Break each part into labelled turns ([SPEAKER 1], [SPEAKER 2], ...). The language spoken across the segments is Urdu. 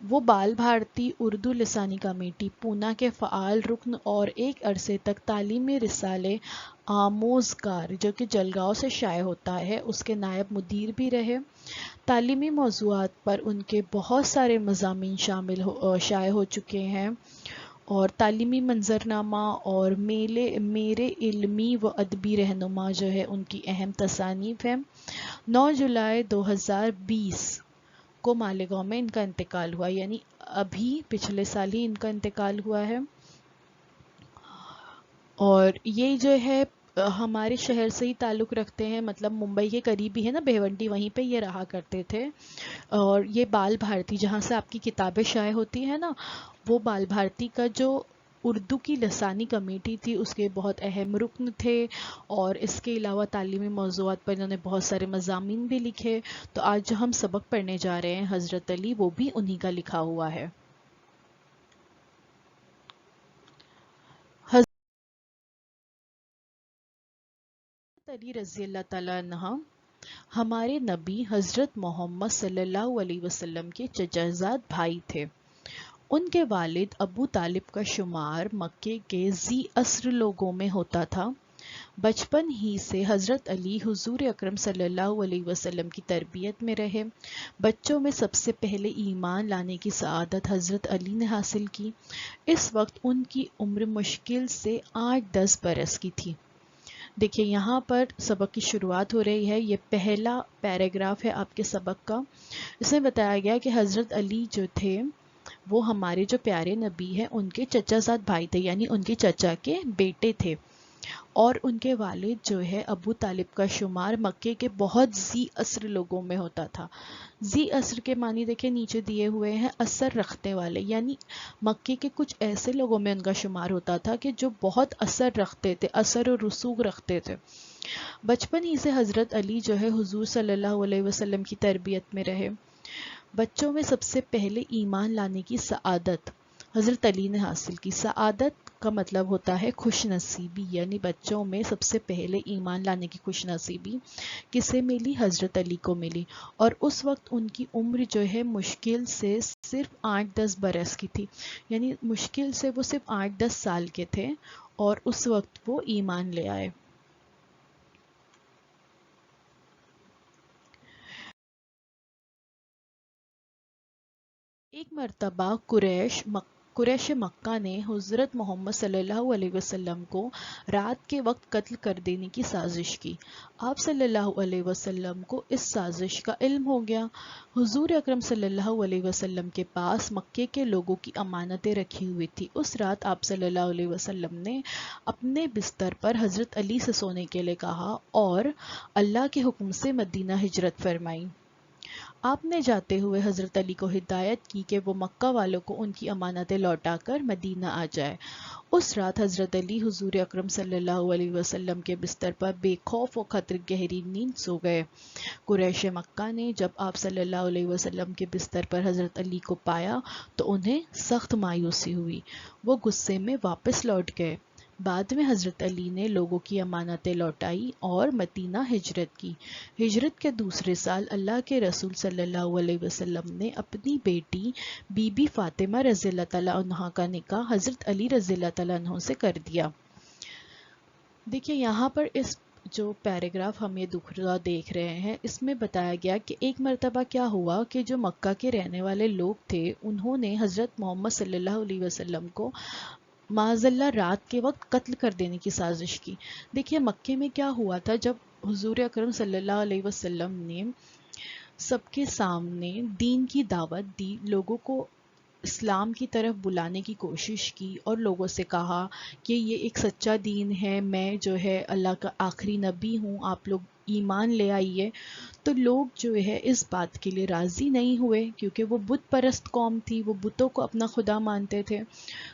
[SPEAKER 1] وہ بال بھارتی اردو لسانی کمیٹی پونا کے فعال رکن اور ایک عرصے تک تعلیمی رسالے آموزگار جو کہ جلگاؤں سے شائع ہوتا ہے اس کے نائب مدیر بھی رہے۔ تعلیمی موضوعات پر ان کے بہت سارے مضامین شائع ہو چکے ہیں اور تعلیمی منظرنامہ اور میرے علمی و ادبی رہنما جو ہے ان کی اہم تصانیف ہیں۔ 9 جولائی 2020 کو مالیگاؤں میں ان کا انتقال ہوا، یعنی ابھی پچھلے سال ہی ان کا انتقال ہوا ہے۔ اور یہ جو ہے ہمارے شہر سے ہی تعلق رکھتے ہیں، مطلب ممبئی کے قریب ہی ہے نا بھیونڈی، وہیں پہ یہ رہا کرتے تھے۔ اور یہ بال بھارتی جہاں سے آپ کی کتابیں شائع ہوتی ہیں نا، وہ بال بھارتی کا جو اردو کی لسانی کمیٹی تھی اس کے بہت اہم رکن تھے، اور اس کے علاوہ تعلیمی موضوعات پر انہوں نے بہت سارے مضامین بھی لکھے۔ تو آج جو ہم سبق پڑھنے جا رہے ہیں حضرت علی، وہ بھی انہی کا لکھا ہوا ہے۔ حضرت علی رضی اللہ تعالیٰ عنہ ہمارے نبی حضرت محمد صلی اللہ علیہ وسلم کے چچا بھائی تھے۔ ان کے والد ابو طالب کا شمار مکے کے ذی اسر لوگوں میں ہوتا تھا۔ بچپن ہی سے حضرت علی حضور اکرم صلی اللہ علیہ وسلم کی تربیت میں رہے۔ بچوں میں سب سے پہلے ایمان لانے کی سعادت حضرت علی نے حاصل کی۔ اس وقت ان کی عمر مشکل سے 8-10 برس کی تھی۔ دیکھیے یہاں پر سبق کی شروعات ہو رہی ہے، یہ پہلا پیراگراف ہے آپ کے سبق کا۔ اس میں بتایا گیا کہ حضرت علی جو تھے وہ ہمارے جو پیارے نبی ہیں ان کے چچا زاد بھائی تھے، یعنی ان کے چچا کے بیٹے تھے، اور ان کے والد جو ہے ابو طالب کا شمار مکے کے بہت ذی اثر لوگوں میں ہوتا تھا۔ ذی اثر کے معنی دیکھیں نیچے دیے ہوئے ہیں، اثر رکھنے والے، یعنی مکے کے کچھ ایسے لوگوں میں ان کا شمار ہوتا تھا کہ جو بہت اثر رکھتے تھے، اثر و رسوخ رکھتے تھے۔ بچپن ہی سے حضرت علی جو ہے حضور صلی اللہ علیہ وسلم کی تربیت میں رہے۔ بچوں میں سب سے پہلے ایمان لانے کی سعادت حضرت علی نے حاصل کی۔ سعادت کا مطلب ہوتا ہے خوش نصیبی، یعنی بچوں میں سب سے پہلے ایمان لانے کی خوش نصیبی کسے ملی؟ حضرت علی کو ملی، اور اس وقت ان کی عمر جو ہے مشکل سے صرف 8-10 برس کی تھی، یعنی مشکل سے وہ صرف 8-10 سال کے تھے اور اس وقت وہ ایمان لے آئے۔ ایک مرتبہ قریش مکہ نے حضرت محمد صلی اللہ علیہ وسلم کو رات کے وقت قتل کر دینے کی سازش کی۔ آپ صلی اللہ علیہ وسلم کو اس سازش کا علم ہو گیا۔ حضور اکرم صلی اللہ علیہ وسلم کے پاس مکے کے لوگوں کی امانتیں رکھی ہوئی تھی۔ اس رات آپ صلی اللہ علیہ وسلم نے اپنے بستر پر حضرت علی سے سونے کے لیے کہا اور اللہ کے حکم سے مدینہ ہجرت فرمائی۔ آپ نے جاتے ہوئے حضرت علی کو ہدایت کی کہ وہ مکہ والوں کو ان کی امانتیں لوٹا کر مدینہ آ جائے۔ اس رات حضرت علی حضور اکرم صلی اللہ علیہ وسلم کے بستر پر بے خوف و خطر گہری نیند سو گئے۔ قریش مکہ نے جب آپ صلی اللہ علیہ وسلم کے بستر پر حضرت علی کو پایا تو انہیں سخت مایوسی ہوئی، وہ غصے میں واپس لوٹ گئے۔ بعد میں حضرت علی نے لوگوں کی امانتیں لوٹائی اور مدینہ ہجرت کی۔ ہجرت کے دوسرے سال اللہ کے رسول صلی اللہ علیہ وسلم نے اپنی بیٹی بی بی فاطمہ رضی اللہ تعالیٰ عنہ کا نکاح حضرت علی رضی اللہ تعالیٰ عنہ سے کر دیا۔ دیکھیے یہاں پر اس جو پیراگراف ہم یہ دوسرا دیکھ رہے ہیں اس میں بتایا گیا کہ ایک مرتبہ کیا ہوا کہ جو مکہ کے رہنے والے لوگ تھے انہوں نے حضرت محمد صلی اللہ علیہ وسلم کو معاذ اللہ رات کے وقت قتل کر دینے کی سازش کی۔ دیکھیے مکے میں کیا ہوا تھا، جب حضور اکرم صلی اللہ علیہ وسلم نے سب کے سامنے دین کی دعوت دی، لوگوں کو اسلام کی طرف بلانے کی کوشش کی اور لوگوں سے کہا کہ یہ ایک سچا دین ہے، میں جو ہے اللہ کا آخری نبی ہوں، آپ لوگ ایمان لے آئیے، تو لوگ جو ہے اس بات کے لیے راضی نہیں ہوئے کیونکہ وہ بت پرست قوم تھی، وہ بتوں کو اپنا خدا مانتے تھے۔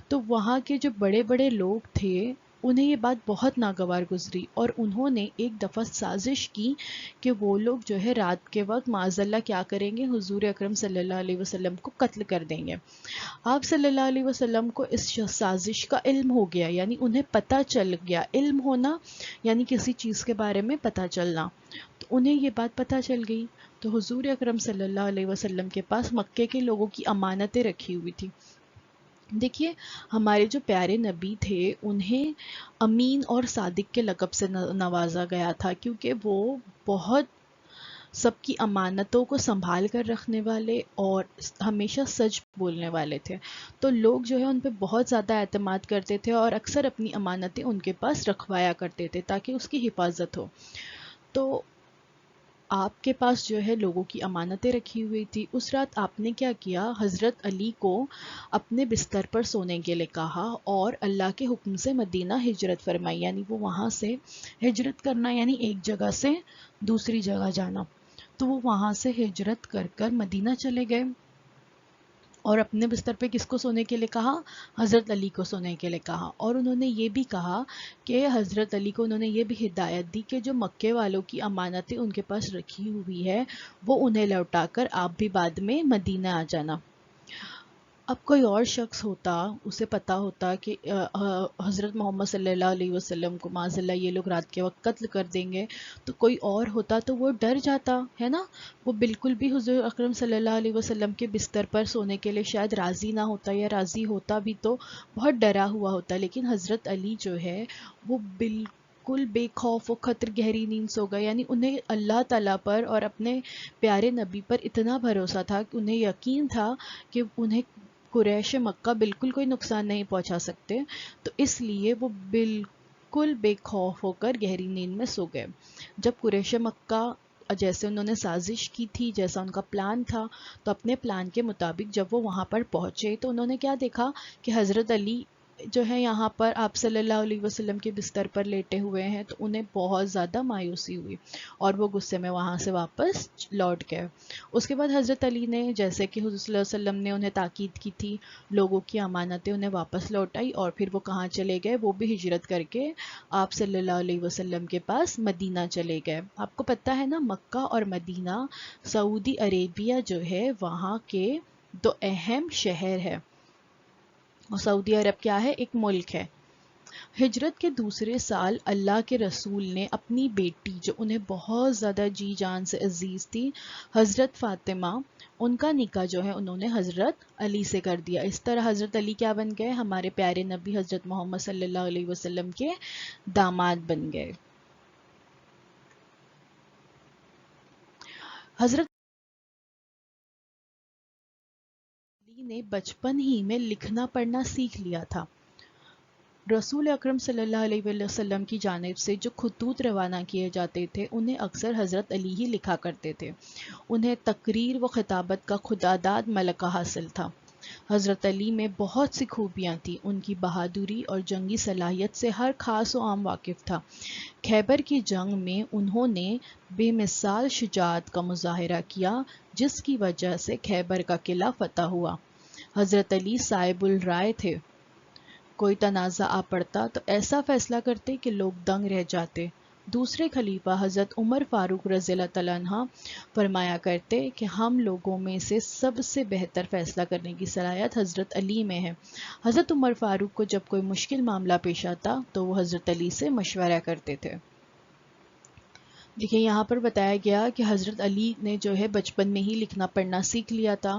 [SPEAKER 1] تو وہاں کے جو بڑے بڑے لوگ تھے انہیں یہ بات بہت ناگوار گزری اور انہوں نے ایک دفعہ سازش کی کہ وہ لوگ جو ہے رات کے وقت معاذ اللہ کیا کریں گے، حضور اکرم صلی اللہ علیہ وسلم کو قتل کر دیں گے۔ آپ صلی اللہ علیہ وسلم کو اس سازش کا علم ہو گیا، یعنی انہیں پتہ چل گیا۔ علم ہونا یعنی کسی چیز کے بارے میں پتہ چلنا، تو انہیں یہ بات پتہ چل گئی۔ تو حضور اکرم صلی اللہ علیہ وسلم کے پاس مکے کے لوگوں کی امانتیں رکھی ہوئی تھی۔ دیکھیے ہمارے جو پیارے نبی تھے انہیں امین اور صادق کے لقب سے نوازا گیا تھا، کیونکہ وہ بہت سب کی امانتوں کو سنبھال کر رکھنے والے اور ہمیشہ سچ بولنے والے تھے۔ تو لوگ جو ہے ان پہ بہت زیادہ اعتماد کرتے تھے اور اکثر اپنی امانتیں ان کے پاس رکھوایا کرتے تھے تاکہ اس کی حفاظت ہو۔ تو آپ کے پاس جو ہے لوگوں کی امانتیں رکھی ہوئی تھی۔ اس رات آپ نے کیا کیا، حضرت علی کو اپنے بستر پر سونے کے لیے کہا اور اللہ کے حکم سے مدینہ ہجرت فرمائی، یعنی وہ وہاں سے ہجرت کرنا یعنی ایک جگہ سے دوسری جگہ جانا۔ تو وہ وہاں سے ہجرت کر کر مدینہ چلے گئے اور اپنے بستر پہ کس کو سونے کے لیے کہا، حضرت علی کو سونے کے لیے کہا۔ اور انہوں نے یہ بھی کہا کہ حضرت علی کو انہوں نے یہ بھی ہدایت دی کہ جو مکے والوں کی امانتیں ان کے پاس رکھی ہوئی ہے وہ انہیں لوٹا کر آپ بھی بعد میں مدینہ آ جانا۔ اب کوئی اور شخص ہوتا، اسے پتا ہوتا کہ حضرت محمد صلی اللہ علیہ وسلم کو معاذ اللہ یہ لوگ رات کے وقت قتل کر دیں گے، تو کوئی اور ہوتا تو وہ ڈر جاتا ہے نا، وہ بالکل بھی حضور اکرم صلی اللہ علیہ وسلم کے بستر پر سونے کے لیے شاید راضی نہ ہوتا، یا راضی ہوتا بھی تو بہت ڈرا ہوا ہوتا۔ لیکن حضرت علی جو ہے وہ بالکل بے خوف و خطر گہری نیند سو گئے، یعنی انہیں اللہ تعالیٰ پر اور اپنے پیارے نبی پر اتنا بھروسہ تھا کہ انہیں یقین تھا کہ انہیں قریش مکہ بالکل کوئی نقصان نہیں پہنچا سکتے، تو اس لیے وہ بالکل بے خوف ہو کر گہری نیند میں سو گئے۔ جب قریش مکہ جیسے انہوں نے سازش کی تھی، جیسا ان کا پلان تھا، تو اپنے پلان کے مطابق جب وہ وہاں پر پہنچے تو انہوں نے کیا دیکھا کہ حضرت علی جو ہے یہاں پر آپ صلی اللہ علیہ وسلم کے بستر پر لیٹے ہوئے ہیں، تو انہیں بہت زیادہ مایوسی ہوئی اور وہ غصے میں وہاں سے واپس لوٹ گئے۔ اس کے بعد حضرت علی نے، جیسے کہ حضور صلی اللہ علیہ وسلم نے انہیں تاکید کی تھی، لوگوں کی امانتیں انہیں واپس لوٹائی اور پھر وہ کہاں چلے گئے، وہ بھی ہجرت کر کے آپ صلی اللہ علیہ وسلم کے پاس مدینہ چلے گئے۔ آپ کو پتہ ہے نا، مکہ اور مدینہ سعودی عربیہ جو ہے وہاں کے دو اہم شہر ہے، اور سعودی عرب کیا ہے، ایک ملک ہے۔ ہجرت کے دوسرے سال اللہ کے رسول نے اپنی بیٹی جو انہیں بہت زیادہ جی جان سے عزیز تھی، حضرت فاطمہ، ان کا نکاح جو ہے انہوں نے حضرت علی سے کر دیا۔ اس طرح حضرت علی کیا بن گئے، ہمارے پیارے نبی حضرت محمد صلی اللہ علیہ وسلم کے داماد بن گئے۔ حضرت علی نے بچپن ہی میں لکھنا پڑھنا سیکھ لیا تھا۔ رسول اکرم صلی اللہ علیہ وسلم کی جانب سے جو خطوط روانہ کیے جاتے تھے انہیں اکثر حضرت علی ہی لکھا کرتے تھے۔ انہیں تقریر و خطابت کا خداداد ملکہ حاصل تھا۔ حضرت علی میں بہت سی خوبیاں تھیں، ان کی بہادری اور جنگی صلاحیت سے ہر خاص و عام واقف تھا۔ خیبر کی جنگ میں انہوں نے بے مثال شجاعت کا مظاہرہ کیا، جس کی وجہ سے خیبر کا قلعہ فتح ہوا۔ حضرت علی صاحب الرائے تھے، کوئی تنازع آ پڑتا تو ایسا فیصلہ کرتے کہ لوگ دنگ رہ جاتے۔ دوسرے خلیفہ حضرت عمر فاروق رضی اللہ تعالیٰ عنہ فرمایا کرتے کہ ہم لوگوں میں سے سب سے بہتر فیصلہ کرنے کی صلاحیت حضرت علی میں ہے۔ حضرت عمر فاروق کو جب کوئی مشکل معاملہ پیش آتا تو وہ حضرت علی سے مشورہ کرتے تھے۔ دیکھیے یہاں پر بتایا گیا کہ حضرت علی نے جو ہے بچپن میں ہی لکھنا پڑھنا سیکھ لیا تھا،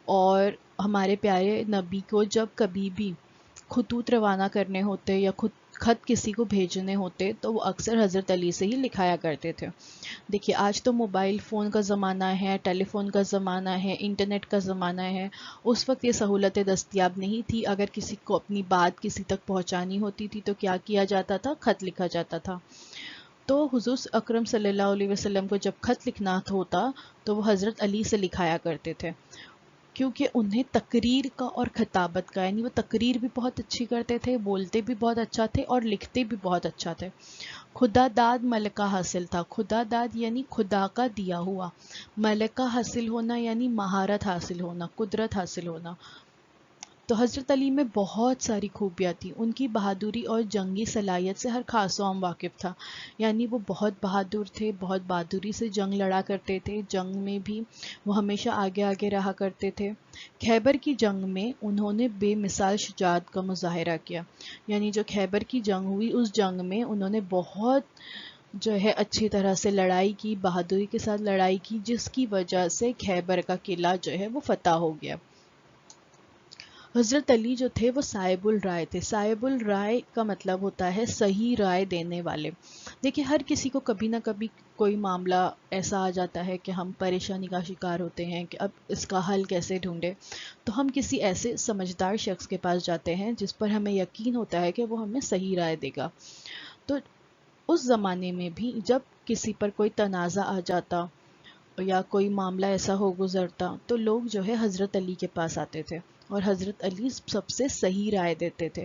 [SPEAKER 1] اور ہمارے پیارے نبی کو جب کبھی بھی خطوط روانہ کرنے ہوتے یا خط کسی کو بھیجنے ہوتے تو وہ اکثر حضرت علی سے ہی لکھایا کرتے تھے۔ دیکھیے آج تو موبائل فون کا زمانہ ہے، ٹیلی فون کا زمانہ ہے، انٹرنیٹ کا زمانہ ہے، اس وقت یہ سہولتیں دستیاب نہیں تھی۔ اگر کسی کو اپنی بات کسی تک پہنچانی ہوتی تھی تو کیا کیا جاتا تھا، خط لکھا جاتا تھا۔ تو حضور اکرم صلی اللہ علیہ وسلم کو جب خط لکھنا ہوتا تو وہ حضرت علی سے لکھایا کرتے تھے، کیونکہ انہیں تقریر کا اور خطابت کا، یعنی وہ تقریر بھی بہت اچھی کرتے تھے، بولتے بھی بہت اچھا تھے اور لکھتے بھی بہت اچھا تھے۔ خدا داد ملکہ حاصل تھا۔ خدا داد یعنی خدا کا دیا ہوا، ملکہ حاصل ہونا یعنی مہارت حاصل ہونا، قدرت حاصل ہونا۔ تو حضرت علی میں بہت ساری خوبیاں تھیں. ان کی بہادری اور جنگی صلاحیت سے ہر خاص و عام واقف تھا. یعنی وہ بہت بہادر تھے، بہت بہادری سے جنگ لڑا کرتے تھے. جنگ میں بھی وہ ہمیشہ آگے آگے رہا کرتے تھے. خیبر کی جنگ میں انہوں نے بے مثال شجاعت کا مظاہرہ کیا. یعنی جو خیبر کی جنگ ہوئی، اس جنگ میں انہوں نے بہت جو ہے اچھی طرح سے لڑائی کی، بہادری کے ساتھ لڑائی کی، جس کی وجہ سے خیبر کا قلعہ جو ہے وہ فتح ہو گیا. حضرت علی جو تھے وہ صاحب الرائے تھے. صاحب الرائے کا مطلب ہوتا ہے صحیح رائے دینے والے. دیکھیں، ہر کسی کو کبھی نہ کبھی کوئی معاملہ ایسا آ جاتا ہے کہ ہم پریشانی کا شکار ہوتے ہیں کہ اب اس کا حل کیسے ڈھونڈے. تو ہم کسی ایسے سمجھدار شخص کے پاس جاتے ہیں جس پر ہمیں یقین ہوتا ہے کہ وہ ہمیں صحیح رائے دے گا. تو اس زمانے میں بھی جب کسی پر کوئی تنازع آ جاتا یا کوئی معاملہ ایسا ہو گزرتا تو لوگ جو ہے حضرت علی کے پاس آتے تھے، اور حضرت علی سب سے صحیح رائے دیتے تھے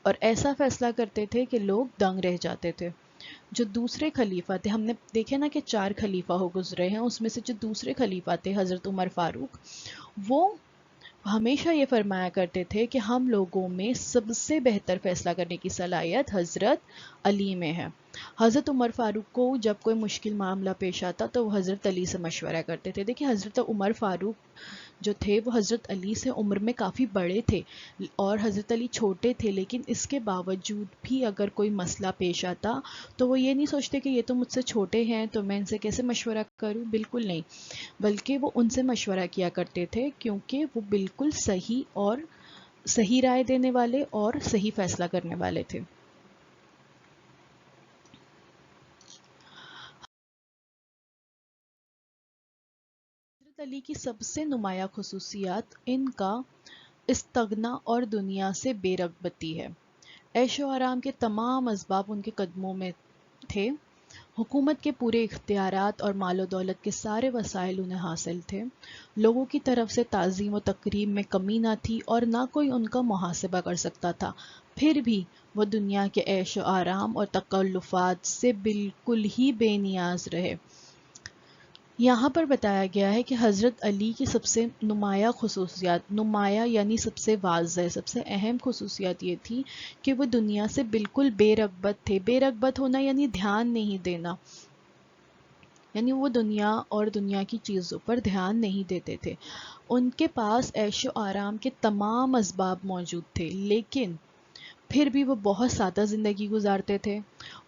[SPEAKER 1] اور ایسا فیصلہ کرتے تھے کہ لوگ دنگ رہ جاتے تھے. جو دوسرے خلیفہ تھے، ہم نے دیکھے نا کہ 4 خلیفہ ہو گزرے ہیں، اس میں سے جو دوسرے خلیفہ تھے حضرت عمر فاروق، وہ ہمیشہ یہ فرمایا کرتے تھے کہ ہم لوگوں میں سب سے بہتر فیصلہ کرنے کی صلاحیت حضرت علی میں ہے. حضرت عمر فاروق کو جب کوئی مشکل معاملہ پیش آتا تو وہ حضرت علی سے مشورہ کرتے تھے. دیکھیں، حضرت عمر فاروق جو تھے وہ حضرت علی سے عمر میں کافی بڑے تھے اور حضرت علی چھوٹے تھے، لیکن اس کے باوجود بھی اگر کوئی مسئلہ پیش آتا تو وہ یہ نہیں سوچتے کہ یہ تو مجھ سے چھوٹے ہیں تو میں ان سے کیسے مشورہ کروں. بالکل نہیں، بلکہ وہ ان سے مشورہ کیا کرتے تھے کیونکہ وہ بالکل صحیح رائے دینے والے اور صحیح فیصلہ کرنے والے تھے. حضرت علی کی سب سے نمایاں خصوصیات ان کا استغنا اور دنیا سے بے رغبتی ہے. عیش و آرام کے تمام اسباب ان کے قدموں میں تھے. حکومت کے پورے اختیارات اور مال و دولت کے سارے وسائل انہیں حاصل تھے. لوگوں کی طرف سے تعظیم و تکریم میں کمی نہ تھی اور نہ کوئی ان کا محاسبہ کر سکتا تھا. پھر بھی وہ دنیا کے عیش و آرام اور تکلفات سے بالکل ہی بے نیاز رہے. یہاں پر بتایا گیا ہے کہ حضرت علی کی سب سے نمایاں خصوصیات، نمایاں یعنی سب سے واضح، سب سے اہم خصوصیات یہ تھی کہ وہ دنیا سے بالکل بے رغبت تھے. بے رغبت ہونا یعنی دھیان نہیں دینا، یعنی وہ دنیا اور دنیا کی چیزوں پر دھیان نہیں دیتے تھے. ان کے پاس عیش و آرام کے تمام اسباب موجود تھے، لیکن پھر بھی وہ بہت سادہ زندگی گزارتے تھے.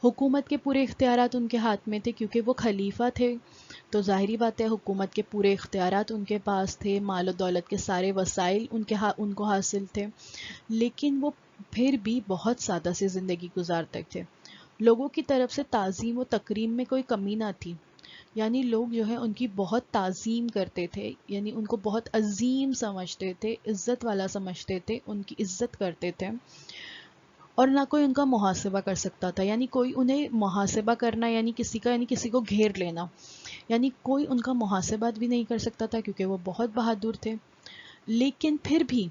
[SPEAKER 1] حکومت کے پورے اختیارات ان کے ہاتھ میں تھے کیونکہ وہ خلیفہ تھے، تو ظاہری بات ہے حکومت کے پورے اختیارات ان کے پاس تھے، مال و دولت کے سارے وسائل ان کو حاصل تھے، لیکن وہ پھر بھی بہت سادہ سی زندگی گزارتے تھے. لوگوں کی طرف سے تعظیم و تکریم میں کوئی کمی نہ تھی. یعنی لوگ جو ہے ان کی بہت تعظیم کرتے تھے، یعنی ان کو بہت عظیم سمجھتے تھے، عزت والا سمجھتے تھے، ان کی عزت کرتے تھے. اور نہ کوئی ان کا محاسبہ کر سکتا تھا. یعنی کوئی انہیں محاسبہ کرنا یعنی کسی کو گھیر لینا، یعنی کوئی ان کا محاسبہ بھی نہیں کر سکتا تھا کیونکہ وہ بہت بہادر تھے. لیکن پھر بھی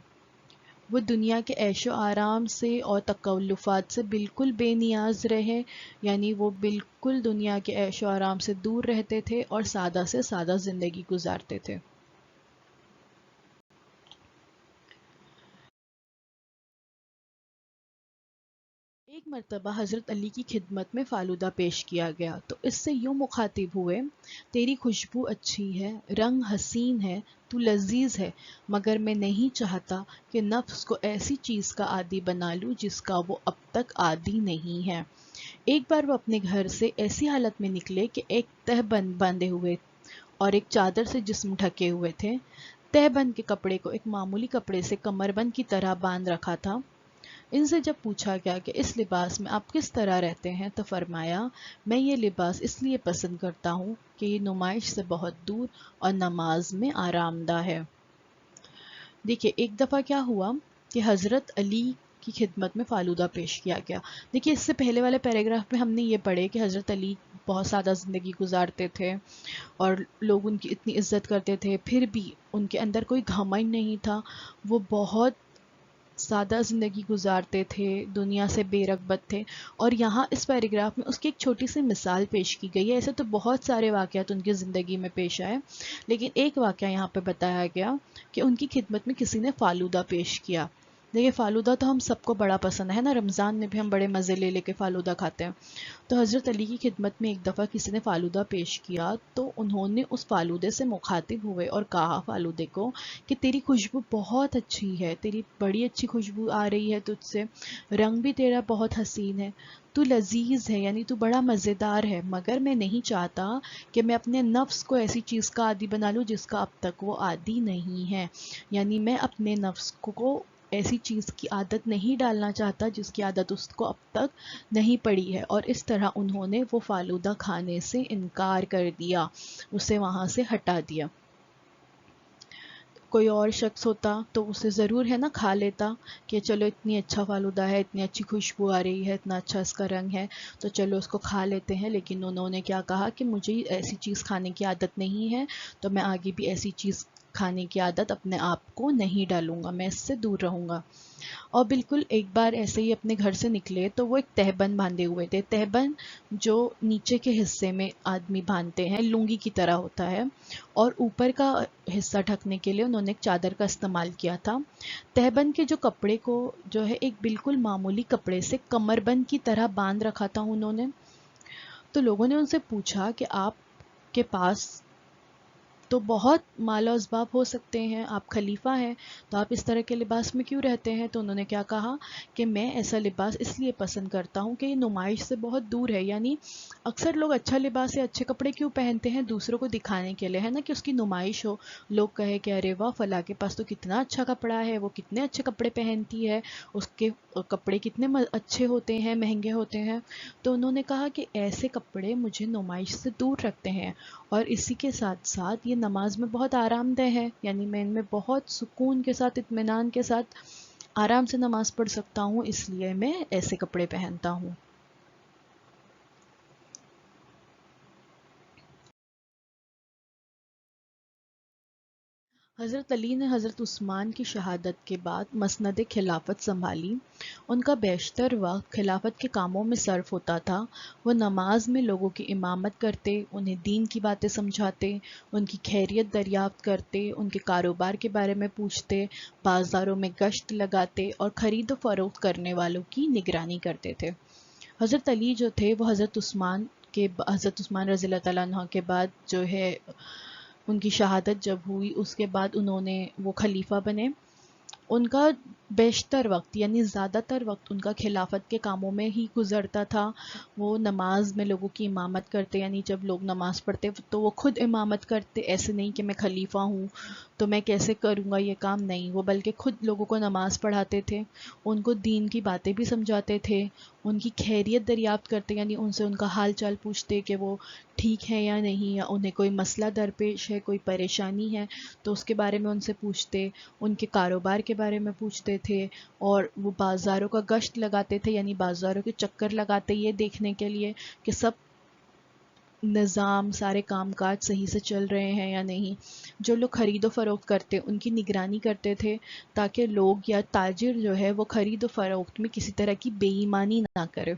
[SPEAKER 1] وہ دنیا کے عیش و آرام سے اور تکلفات سے بالکل بے نیاز رہے. یعنی وہ بالکل دنیا کے عیش و آرام سے دور رہتے تھے اور سادہ سے سادہ زندگی گزارتے تھے. ایک مرتبہ حضرت علی کی خدمت میں فالودہ پیش کیا گیا تو اس سے یوں مخاطب ہوئے: تیری خوشبو اچھی ہے، رنگ حسین ہے، تو لذیذ ہے، مگر میں نہیں چاہتا کہ نفس کو ایسی چیز کا عادی بنا لوں جس کا وہ اب تک عادی نہیں ہے. ایک بار وہ اپنے گھر سے ایسی حالت میں نکلے کہ ایک تہ بند باندھے ہوئے اور ایک چادر سے جسم ڈھکے ہوئے تھے. تہ بند کے کپڑے کو ایک معمولی کپڑے سے کمر بند کی طرح باندھ رکھا تھا. ان سے جب پوچھا گیا کہ اس لباس میں آپ کس طرح رہتے ہیں تو فرمایا: میں یہ لباس اس لیے پسند کرتا ہوں کہ یہ نمائش سے بہت دور اور نماز میں آرام دہ ہے. دیکھیے، ایک دفعہ کیا ہوا کہ حضرت علی کی خدمت میں فالودہ پیش کیا گیا. دیکھیے، اس سے پہلے والے پیراگراف میں ہم نے یہ پڑھے کہ حضرت علی بہت سادہ زندگی گزارتے تھے اور لوگ ان کی اتنی عزت کرتے تھے، پھر بھی ان کے اندر کوئی گھمنڈ نہیں تھا. وہ بہت سادہ زندگی گزارتے تھے، دنیا سے بے رغبت تھے. اور یہاں اس پیراگراف میں اس کی ایک چھوٹی سی مثال پیش کی گئی ہے. ایسے تو بہت سارے واقعات ان کی زندگی میں پیش آئے، لیکن ایک واقعہ یہاں پہ بتایا گیا کہ ان کی خدمت میں کسی نے فالودہ پیش کیا. دیکھیے فالودہ تو ہم سب کو بڑا پسند ہے نا، رمضان میں بھی ہم بڑے مزے لے لے کے فالودہ کھاتے ہیں. تو حضرت علی کی خدمت میں ایک دفعہ کسی نے فالودہ پیش کیا تو انہوں نے اس فالودے سے مخاطب ہوئے اور کہا فالودے کو کہ تیری خوشبو بہت اچھی ہے، تیری بڑی اچھی خوشبو آ رہی ہے تجھ سے، رنگ بھی تیرا بہت حسین ہے، تو لذیذ ہے، یعنی تو بڑا مزیدار ہے، مگر میں نہیں چاہتا کہ میں اپنے نفس کو ایسی چیز کا عادی بنا لوں جس کا اب تک وہ عادی نہیں ہے. یعنی میں اپنے نفس کو ایسی چیز کی عادت نہیں ڈالنا چاہتا جس کی عادت اس کو اب تک نہیں پڑی ہے. اور اس طرح انہوں نے وہ فالودہ کھانے سے انکار کر دیا، اسے وہاں سے ہٹا دیا. کوئی اور شخص ہوتا تو اسے ضرور ہے نا کھا لیتا کہ چلو اتنی اچھا فالودہ ہے، اتنی اچھی خوشبو آ رہی ہے، اتنا اچھا اس کا رنگ ہے، تو چلو اس کو کھا لیتے ہیں. لیکن انہوں نے کیا کہا کہ مجھے ایسی چیز کھانے کی عادت نہیں ہے، تو میں آگے بھی ایسی چیز کھانے کی عادت اپنے آپ کو نہیں ڈالوں گا، میں اس سے دور رہوں گا. اور بالکل ایک بار ایسے ہی اپنے گھر سے نکلے تو وہ ایک تہبند باندھے ہوئے تھے. تہبند جو نیچے کے حصے میں آدمی باندھتے ہیں، لنگی کی طرح ہوتا ہے، اور اوپر کا حصہ ڈھکنے کے لیے انہوں نے ایک چادر کا استعمال کیا تھا. تہبند کے جو کپڑے کو جو ہے ایک بالکل معمولی کپڑے سے کمر بند کی طرح باندھ رکھا تھا انہوں نے. تو لوگوں نے ان سے پوچھا کہ آپ کے پاس تو بہت مال و اسباب ہو سکتے ہیں، آپ خلیفہ ہیں، تو آپ اس طرح کے لباس میں کیوں رہتے ہیں؟ تو انہوں نے کیا کہا کہ میں ایسا لباس اس لیے پسند کرتا ہوں کہ یہ نمائش سے بہت دور ہے. یعنی اکثر لوگ اچھا لباس یا اچھے کپڑے کیوں پہنتے ہیں؟ دوسروں کو دکھانے کے لیے، ہے نا، کہ اس کی نمائش ہو، لوگ کہے کہ ارے واہ فلاں کے پاس تو کتنا اچھا کپڑا ہے، وہ کتنے اچھے کپڑے پہنتی ہے، اس کے کپڑے کتنے اچھے ہوتے ہیں، مہنگے ہوتے ہیں. تو انہوں نے کہا کہ ایسے کپڑے مجھے نمائش سے دور رکھتے ہیں، اور اسی کے ساتھ ساتھ یہ نماز میں بہت آرام دہ ہے. یعنی میں ان میں بہت سکون کے ساتھ، اطمینان کے ساتھ آرام سے نماز پڑھ سکتا ہوں، اس لیے میں ایسے کپڑے پہنتا ہوں. حضرت علی نے حضرت عثمان کی شہادت کے بعد مسند خلافت سنبھالی. ان کا بیشتر وقت خلافت کے کاموں میں صرف ہوتا تھا. وہ نماز میں لوگوں کی امامت کرتے، انہیں دین کی باتیں سمجھاتے، ان کی خیریت دریافت کرتے، ان کے کاروبار کے بارے میں پوچھتے، بازاروں میں گشت لگاتے اور خرید و فروخت کرنے والوں کی نگرانی کرتے تھے. حضرت علی جو تھے وہ حضرت عثمان رضی اللہ تعالیٰ عنہ کے بعد جو ہے ان کی شہادت جب ہوئی اس کے بعد انہوں نے وہ خلیفہ بنے. ان کا بیشتر وقت یعنی زیادہ تر وقت ان کا خلافت کے کاموں میں ہی گزرتا تھا. وہ نماز میں لوگوں کی امامت کرتے، یعنی جب لوگ نماز پڑھتے تو وہ خود امامت کرتے، ایسے نہیں کہ میں خلیفہ ہوں تو میں کیسے کروں گا یہ کام، نہیں، وہ بلکہ خود لوگوں کو نماز پڑھاتے تھے، ان کو دین کی باتیں بھی سمجھاتے تھے، ان کی خیریت دریافت کرتے، یعنی ان سے ان کا حال چال پوچھتے کہ وہ ٹھیک ہے یا نہیں، یا انہیں کوئی مسئلہ درپیش ہے، کوئی پریشانی ہے تو اس کے بارے میں ان سے پوچھتے، ان کے کاروبار کے بارے میں پوچھتے تھے، اور وہ بازاروں کا گشت لگاتے تھے، یعنی بازاروں کے چکر لگاتے یہ دیکھنے کے لیے کہ سب نظام، سارے کام کاج صحیح سے چل رہے ہیں یا نہیں. جو لوگ خرید و فروخت کرتے ان کی نگرانی کرتے تھے تاکہ لوگ یا تاجر جو ہے وہ خرید و فروخت میں کسی طرح کی بے ایمانی نہ کرے.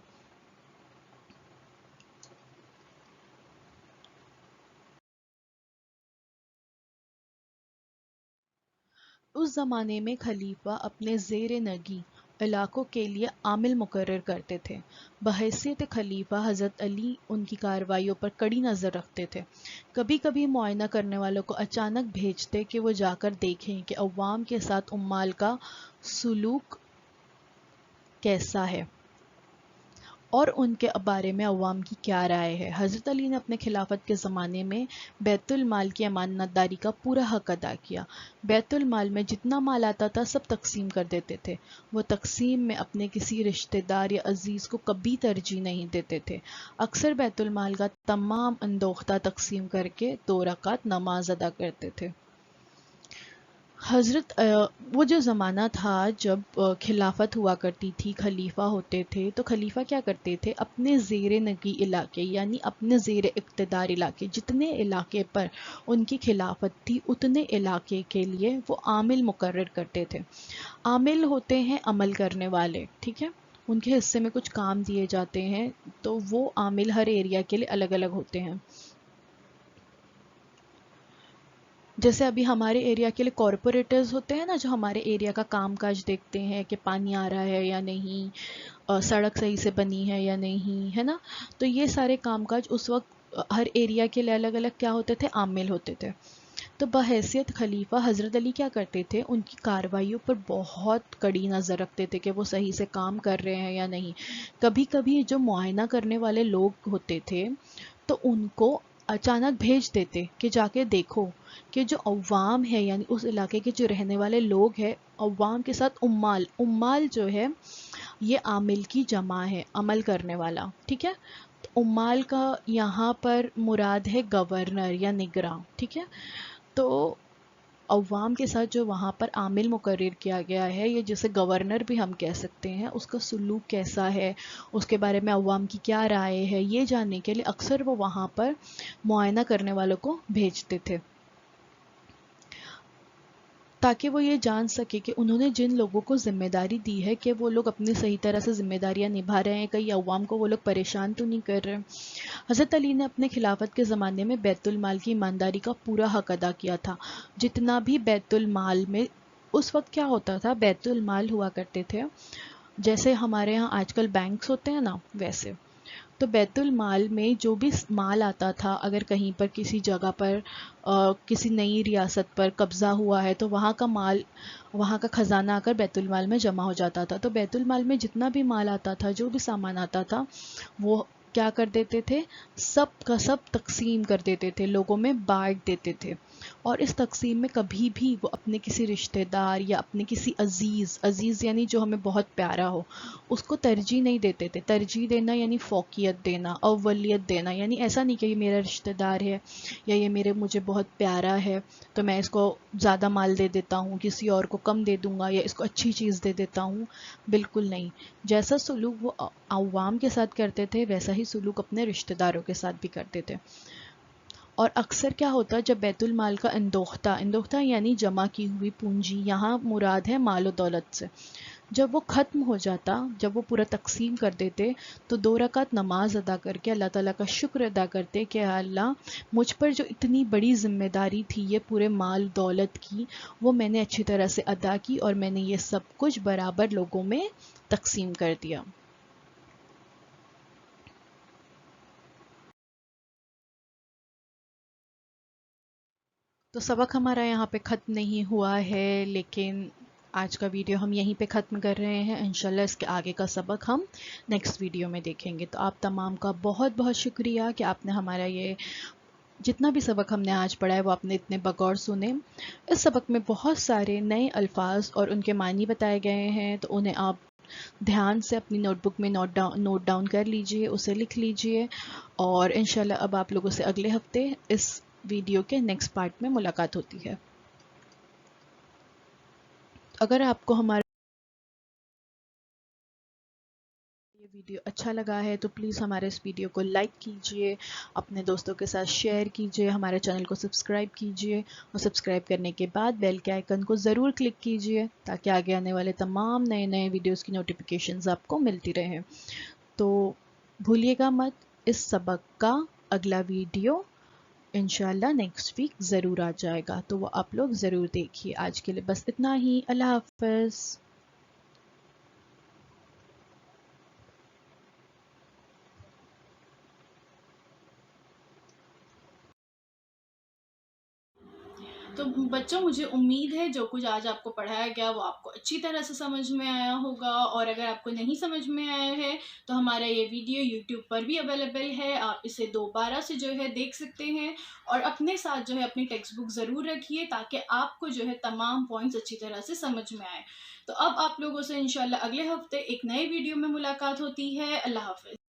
[SPEAKER 1] اس زمانے میں خلیفہ اپنے زیر نگی علاقوں کے لیے عامل مقرر کرتے تھے. بحیثیت خلیفہ حضرت علی ان کی کارروائیوں پر کڑی نظر رکھتے تھے. کبھی کبھی معائنہ کرنے والوں کو اچانک بھیجتے کہ وہ جا کر دیکھیں کہ عوام کے ساتھ عمال کا سلوک کیسا ہے اور ان کے بارے میں عوام کی کیا رائے ہے. حضرت علی نے اپنے خلافت کے زمانے میں بیت المال کی امانت داری کا پورا حق ادا کیا. بیت المال میں جتنا مال آتا تھا سب تقسیم کر دیتے تھے. وہ تقسیم میں اپنے کسی رشتہ دار یا عزیز کو کبھی ترجیح نہیں دیتے تھے. اکثر بیت المال کا تمام اندوختہ تقسیم کر کے 2 رکعت نماز ادا کرتے تھے. وہ جو زمانہ تھا جب خلافت ہوا کرتی تھی، خلیفہ ہوتے تھے، تو خلیفہ کیا کرتے تھے، اپنے زیر نگی علاقے یعنی اپنے زیر اقتدار علاقے، جتنے علاقے پر ان کی خلافت تھی اتنے علاقے کے لیے وہ عامل مقرر کرتے تھے. عامل ہوتے ہیں عمل کرنے والے، ٹھیک ہے، ان کے حصے میں کچھ کام دیے جاتے ہیں تو وہ عامل ہر ایریا کے لیے الگ الگ ہوتے ہیں. جیسے ابھی ہمارے ایریا کے لیے کارپوریٹرز ہوتے ہیں نا، جو ہمارے ایریا کا کام کاج دیکھتے ہیں کہ پانی آ رہا ہے یا نہیں، سڑک صحیح سے بنی ہے یا نہیں، ہے نا. تو یہ سارے کام کاج اس وقت ہر ایریا کے لیے الگ الگ کیا ہوتے تھے، عامل ہوتے تھے. تو بحیثیت خلیفہ حضرت علی کیا کرتے تھے، ان کی کارروائیوں پر بہت کڑی نظر رکھتے تھے کہ وہ صحیح سے کام کر رہے ہیں یا نہیں. کبھی کبھی جو معائنہ کرنے والے لوگ ہوتے تھے تو ان کو اچانک بھیج دیتے کہ جا کے دیکھو کہ جو عوام ہے، یعنی اس علاقے کے جو رہنے والے لوگ ہیں، عوام کے ساتھ عمال، عمال جو ہے یہ عامل کی جمع ہے، عمل کرنے والا، ٹھیک ہے. عمال کا یہاں پر مراد ہے گورنر یا نگراں، ٹھیک ہے. تو عوام کے ساتھ جو وہاں پر عامل مقرر کیا گیا ہے، یہ جسے گورنر بھی ہم کہہ سکتے ہیں، اس کا سلوک کیسا ہے، اس کے بارے میں عوام کی کیا رائے ہے، یہ جاننے کے لیے اکثر وہ وہاں پر معائنہ کرنے والوں کو بھیجتے تھے، تاکہ وہ یہ جان سکے کہ انہوں نے جن لوگوں کو ذمہ داری دی ہے کہ وہ لوگ اپنی صحیح طرح سے ذمہ داریاں نبھا رہے ہیں، کہیں عوام کو وہ لوگ پریشان تو نہیں کر رہے. حضرت علی نے اپنے خلافت کے زمانے میں بیت المال کی ایمانداری کا پورا حق ادا کیا تھا. جتنا بھی بیت المال میں اس وقت کیا ہوتا تھا، بیت المال ہوا کرتے تھے جیسے ہمارے ہاں آج کل بینکس ہوتے ہیں نا، ویسے. تو بیت المال میں جو بھی مال آتا تھا، اگر کہیں پر کسی جگہ پر کسی نئی ریاست پر قبضہ ہوا ہے تو وہاں کا مال، وہاں کا خزانہ آ کر بیت المال میں جمع ہو جاتا تھا. تو بیت المال میں جتنا بھی مال آتا تھا، جو بھی سامان آتا تھا، وہ کیا کر دیتے تھے، سب کا سب تقسیم کر دیتے تھے، لوگوں میں بانٹ دیتے تھے. اور اس تقسیم میں کبھی بھی وہ اپنے کسی رشتہ دار یا اپنے کسی عزیز، عزیز یعنی جو ہمیں بہت پیارا ہو، اس کو ترجیح نہیں دیتے تھے. ترجیح دینا یعنی فوقیت دینا، اولیت دینا، یعنی ایسا نہیں کہ یہ میرا رشتہ دار ہے یا یہ مجھے بہت پیارا ہے تو میں اس کو زیادہ مال دے دیتا ہوں، کسی اور کو کم دے دوں گا، یا اس کو اچھی چیز دے دیتا ہوں. بالکل نہیں. جیسا سلوک وہ عوام کے ساتھ کرتے تھے، ویسا ہی سلوک اپنے رشتہ داروں کے ساتھ بھی کرتے تھے. اور اکثر کیا ہوتا ہے، جب بیت المال کا اندوختہ یعنی جمع کی ہوئی پونجی، یہاں مراد ہے مال و دولت سے، جب وہ ختم ہو جاتا، جب وہ پورا تقسیم کر دیتے، تو 2 رکعت نماز ادا کر کے اللہ تعالیٰ کا شکر ادا کرتے کہ اللہ، مجھ پر جو اتنی بڑی ذمہ داری تھی یہ پورے مال دولت کی، وہ میں نے اچھی طرح سے ادا کی اور میں نے یہ سب کچھ برابر لوگوں میں تقسیم کر دیا. تو سبق ہمارا یہاں پہ ختم نہیں ہوا ہے، لیکن آج کا ویڈیو ہم یہیں پہ ختم کر رہے ہیں. انشاءاللہ اس کے آگے کا سبق ہم نیکسٹ ویڈیو میں دیکھیں گے. تو آپ تمام کا بہت بہت شکریہ کہ آپ نے ہمارا یہ جتنا بھی سبق ہم نے آج پڑھا ہے وہ آپ نے اتنے بغور سنے. اس سبق میں بہت سارے نئے الفاظ اور ان کے معنی بتائے گئے ہیں، تو انہیں آپ دھیان سے اپنی نوٹ بک میں نوٹ ڈاؤن کر لیجئے، اسے لکھ لیجئے. اور انشاءاللہ اب آپ لوگوں سے اگلے ہفتے اس ویڈیو کے نیکسٹ پارٹ میں ملاقات ہوتی ہے. اگر آپ کو ہمارا یہ ویڈیو اچھا لگا ہے تو پلیز ہمارے اس ویڈیو کو لائک کیجئے، اپنے دوستوں کے ساتھ شیئر کیجئے، ہمارے چینل کو سبسکرائب کیجئے، اور سبسکرائب کرنے کے بعد بیل کے آئیکن کو ضرور کلک کیجئے تاکہ آگے آنے والے تمام نئے ویڈیوز کی نوٹیفیکیشنز آپ کو ملتی رہیں. تو بھولیے گا مت، اس سبق کا اگلا ویڈیو انشاءاللہ نیکسٹ ویک ضرور آ جائے گا، تو وہ آپ لوگ ضرور دیکھیے. آج کے لیے بس اتنا ہی. اللہ حافظ.
[SPEAKER 2] تو بچوں، مجھے امید ہے جو کچھ آج آپ کو پڑھایا گیا وہ آپ کو اچھی طرح سے سمجھ میں آیا ہوگا، اور اگر آپ کو نہیں سمجھ میں آیا ہے تو ہمارا یہ ویڈیو یوٹیوب پر بھی اویلیبل ہے، آپ اسے دوبارہ سے جو ہے دیکھ سکتے ہیں. اور اپنے ساتھ جو ہے اپنی ٹیکسٹ بک ضرور رکھیے تاکہ آپ کو جو ہے تمام پوائنٹس اچھی طرح سے سمجھ میں آئے. تو اب آپ لوگوں سے انشاءاللہ اگلے ہفتے ایک نئے ویڈیو میں ملاقات ہوتی ہے. اللہ حافظ.